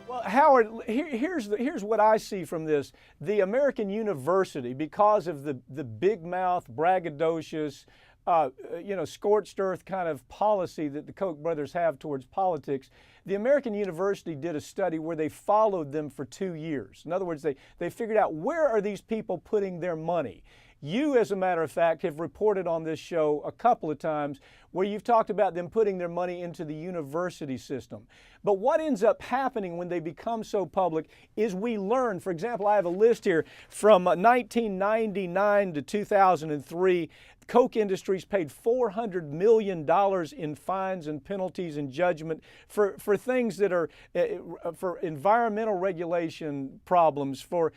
Well, Howard, here's what I see from this. The American university, because of the big mouth, braggadocious, scorched earth kind of policy that the Koch brothers have towards politics, the American university did a study where they followed them for 2 years. In other words, they figured out, where are these people putting their money? You, as a matter of fact, have reported on this show a couple of times where you've talked about them putting their money into the university system. But what ends up happening when they become so public is we learn. For example, I have a list here from 1999 to 2003. Koch Industries paid $400 million in fines and penalties and judgment for things that are for environmental regulation problems, for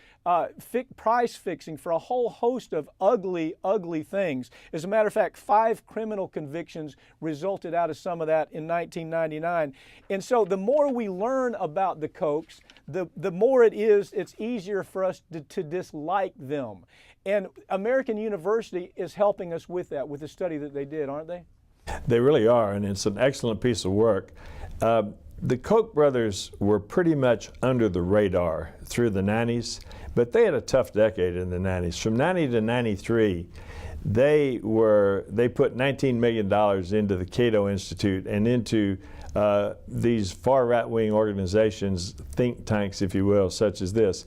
price fixing, for a whole host of ugly, ugly things. As a matter of fact, 5 criminal convictions resulted out of some of that in 1999. And so the more we learn about the Kochs, the more it's easier for us to dislike them. And American University is helping us with that, with the study that they did, aren't they? They really are, and it's an excellent piece of work. The Koch brothers were pretty much under the radar through the 90s, but they had a tough decade in the 90s. From 90 to 93, they put $19 million into the Cato Institute and into these far right-wing organizations, think tanks, if you will, such as this.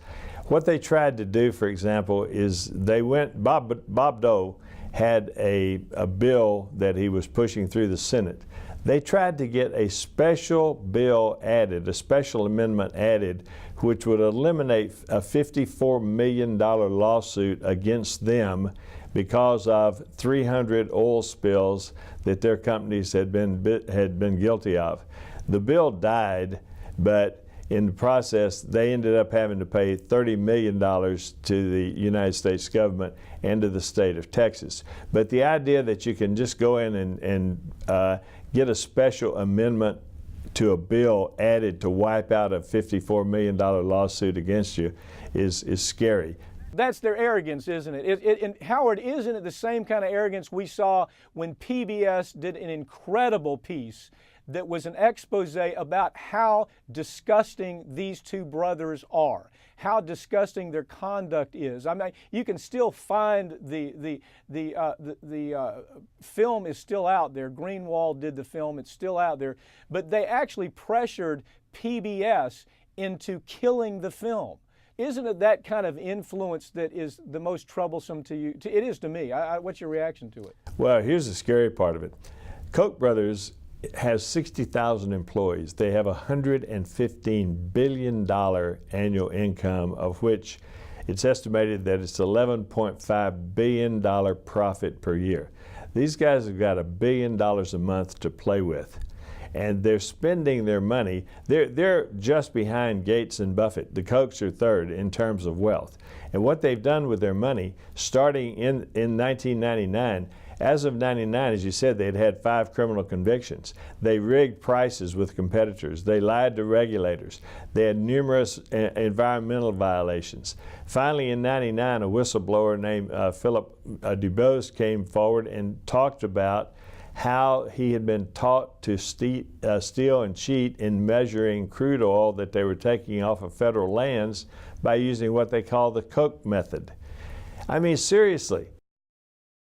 What they tried to do, for example, is Bob Dole had a bill that he was pushing through the Senate. They tried to get a special bill added, a special amendment added, which would eliminate a $54 million lawsuit against them because of 300 oil spills that their companies had been guilty of. The bill died, but in the process, they ended up having to pay $30 million to the United States government and to the state of Texas. But the idea that you can just go in and get a special amendment to a bill added to wipe out a $54 million lawsuit against you is scary. That's their arrogance, isn't it? And Howard, isn't it the same kind of arrogance we saw when PBS did an incredible piece that was an expose about how disgusting these two brothers are, how disgusting their conduct is. I mean, you can still find the film is still out there. Greenwald did the film; it's still out there. But they actually pressured PBS into killing the film. Isn't it that kind of influence that is the most troublesome to you? It is to me. What's your reaction to it? Well, here's the scary part of it. Koch brothers has 60,000 employees. They have $115 billion annual income, of which it's estimated that it's $11.5 billion profit per year. These guys have got $1 billion a month to play with, and they're spending their money. They're just behind Gates and Buffett. The Kochs are third in terms of wealth. And what they've done with their money, starting in 1999, as of 99, as you said, they'd had 5 criminal convictions. They rigged prices with competitors. They lied to regulators. They had numerous environmental violations. Finally, in 99, a whistleblower named Philip Dubose came forward and talked about how he had been taught to steal and cheat in measuring crude oil that they were taking off of federal lands by using what they call the Koch method. I mean, seriously.